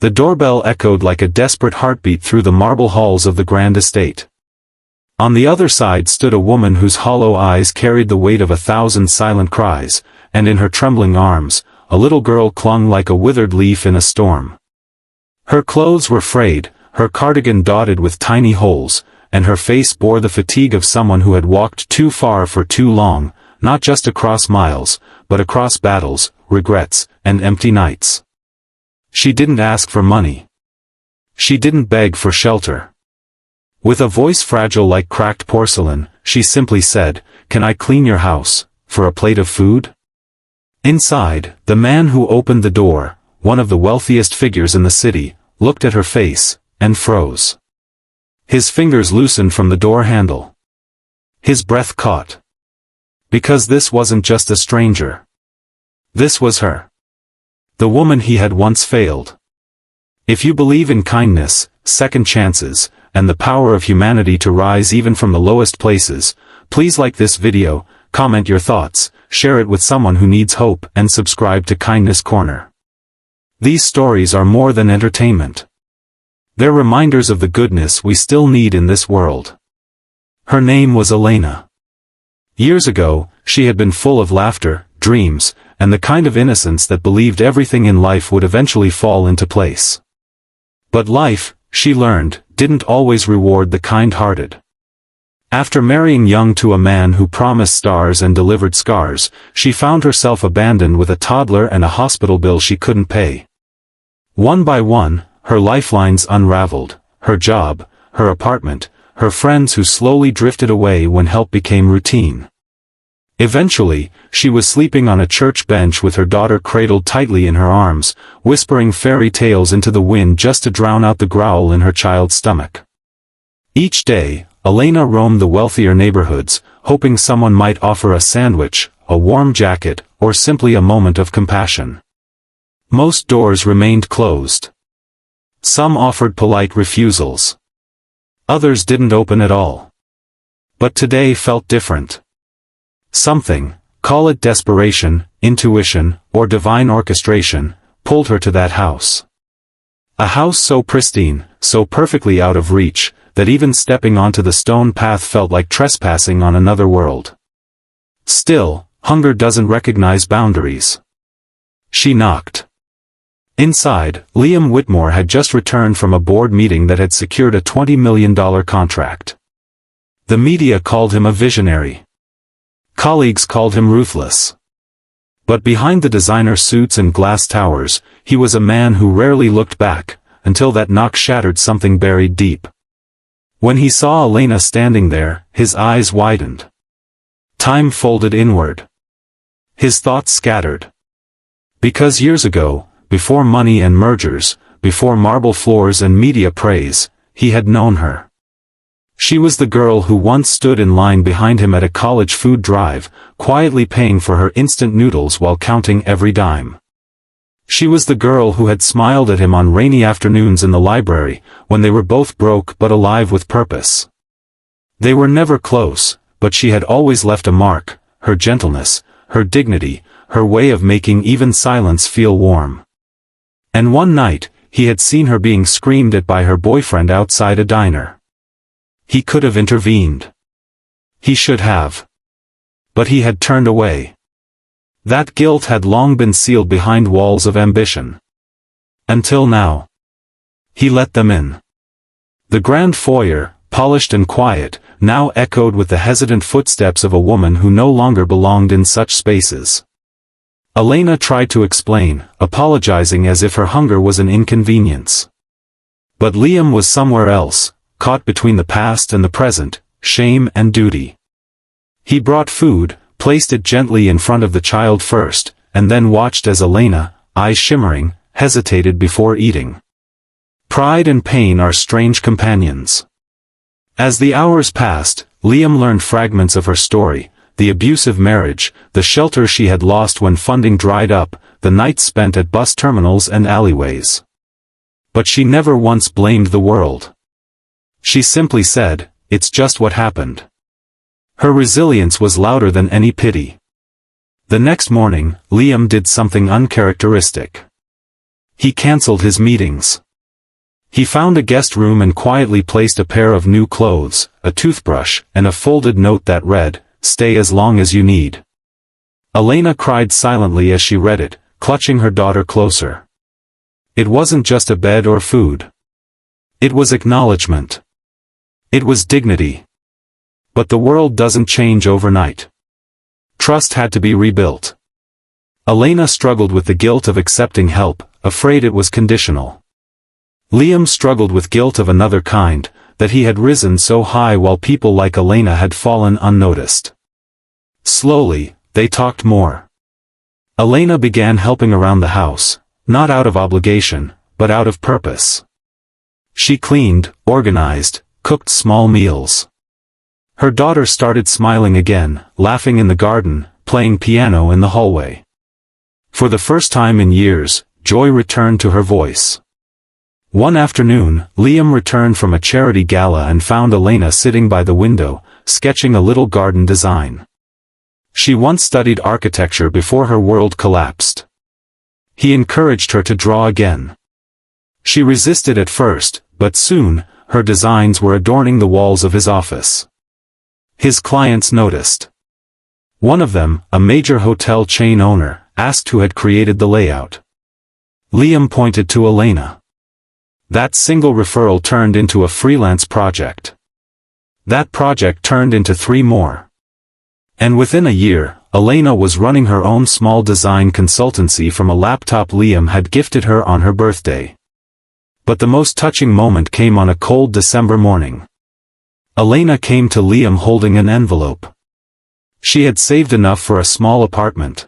The doorbell echoed like a desperate heartbeat through the marble halls of the grand estate. On the other side stood a woman whose hollow eyes carried the weight of 1,000 silent cries, and in her trembling arms, a little girl clung like a withered leaf in a storm. Her clothes were frayed, her cardigan dotted with tiny holes, and her face bore the fatigue of someone who had walked too far for too long, not just across miles, but across battles, regrets, and empty nights. She didn't ask for money. She didn't beg for shelter. With a voice fragile like cracked porcelain, she simply said, "Can I clean your house, for a plate of food?" Inside, the man who opened the door, one of the wealthiest figures in the city, looked at her face, and froze. His fingers loosened from the door handle. His breath caught. Because this wasn't just a stranger. This was her. The woman he had once failed. If you believe in kindness, second chances, and the power of humanity to rise even from the lowest places, please like this video, comment your thoughts, share it with someone who needs hope, and subscribe to Kindness Corner. These stories are more than entertainment. They're reminders of the goodness we still need in this world. Her name was Elena. Years ago, she had been full of laughter, dreams, and the kind of innocence that believed everything in life would eventually fall into place. But life, she learned, didn't always reward the kind-hearted. After marrying young to a man who promised stars and delivered scars, she found herself abandoned with a toddler and a hospital bill she couldn't pay. One by one, her lifelines unraveled, her job, her apartment, her friends who slowly drifted away when help became routine. Eventually, she was sleeping on a church bench with her daughter cradled tightly in her arms, whispering fairy tales into the wind just to drown out the growl in her child's stomach. Each day, Elena roamed the wealthier neighborhoods, hoping someone might offer a sandwich, a warm jacket, or simply a moment of compassion. Most doors remained closed. Some offered polite refusals. Others didn't open at all. But today felt different. Something, call it desperation, intuition, or divine orchestration, pulled her to that house. A house so pristine, so perfectly out of reach, that even stepping onto the stone path felt like trespassing on another world. Still, hunger doesn't recognize boundaries. She knocked. Inside, Liam Whitmore had just returned from a board meeting that had secured a $20 million contract. The media called him a visionary. Colleagues called him ruthless. But behind the designer suits and glass towers, he was a man who rarely looked back, until that knock shattered something buried deep. When he saw Elena standing there, his eyes widened. Time folded inward. His thoughts scattered. Because years ago, before money and mergers, before marble floors and media praise, he had known her. She was the girl who once stood in line behind him at a college food drive, quietly paying for her instant noodles while counting every dime. She was the girl who had smiled at him on rainy afternoons in the library, when they were both broke but alive with purpose. They were never close, but she had always left a mark, her gentleness, her dignity, her way of making even silence feel warm. And one night, he had seen her being screamed at by her boyfriend outside a diner. He could have intervened. He should have. But he had turned away. That guilt had long been sealed behind walls of ambition. Until now. He let them in. The grand foyer, polished and quiet, now echoed with the hesitant footsteps of a woman who no longer belonged in such spaces. Elena tried to explain, apologizing as if her hunger was an inconvenience. But Liam was somewhere else, caught between the past and the present, shame and duty. He brought food, placed it gently in front of the child first, and then watched as Elena, eyes shimmering, hesitated before eating. Pride and pain are strange companions. As the hours passed, Liam learned fragments of her story, the abusive marriage, the shelter she had lost when funding dried up, the nights spent at bus terminals and alleyways. But she never once blamed the world. She simply said, "It's just what happened." Her resilience was louder than any pity. The next morning, Liam did something uncharacteristic. He cancelled his meetings. He found a guest room and quietly placed a pair of new clothes, a toothbrush, and a folded note that read, "Stay as long as you need." Elena cried silently as she read it, clutching her daughter closer. It wasn't just a bed or food. It was acknowledgement. It was dignity. But the world doesn't change overnight. Trust had to be rebuilt. Elena struggled with the guilt of accepting help, afraid it was conditional. Liam struggled with guilt of another kind, that he had risen so high while people like Elena had fallen unnoticed. Slowly, they talked more. Elena began helping around the house, not out of obligation, but out of purpose. She cleaned, organized, cooked small meals. Her daughter started smiling again, laughing in the garden, playing piano in the hallway. For the first time in years, joy returned to her voice. One afternoon, Liam returned from a charity gala and found Elena sitting by the window, sketching a little garden design. She once studied architecture before her world collapsed. He encouraged her to draw again. She resisted at first, but soon, her designs were adorning the walls of his office. His clients noticed. One of them, a major hotel chain owner, asked who had created the layout. Liam pointed to Elena. That single referral turned into a freelance project. That project turned into 3 more. And within a year, Elena was running her own small design consultancy from a laptop Liam had gifted her on her birthday. But the most touching moment came on a cold December morning. Elena came to Liam holding an envelope. She had saved enough for a small apartment.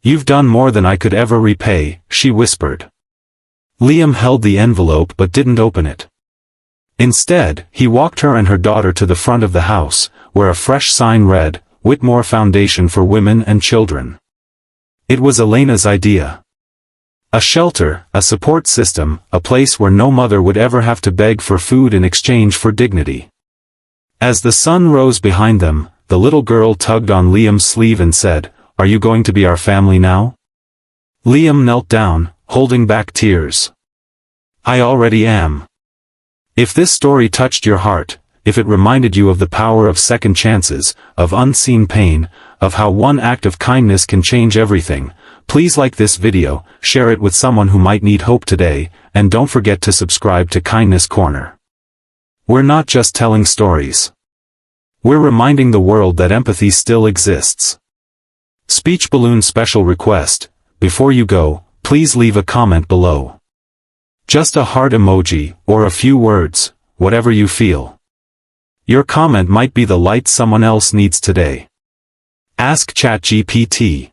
"You've done more than I could ever repay," she whispered. Liam held the envelope but didn't open it. Instead, he walked her and her daughter to the front of the house, where a fresh sign read, "Whitmore Foundation for Women and Children." It was Elena's idea. A shelter, a support system, a place where no mother would ever have to beg for food in exchange for dignity. As the sun rose behind them, the little girl tugged on Liam's sleeve and said, "Are you going to be our family now?" Liam knelt down, holding back tears. "I already am." If this story touched your heart, if it reminded you of the power of second chances, of unseen pain, of how one act of kindness can change everything, please like this video, share it with someone who might need hope today, and don't forget to subscribe to Kindness Corner. We're not just telling stories. We're reminding the world that empathy still exists. Speech balloon special request: before you go, please leave a comment below. Just a heart emoji, or a few words, whatever you feel. Your comment might be the light someone else needs today. Ask ChatGPT.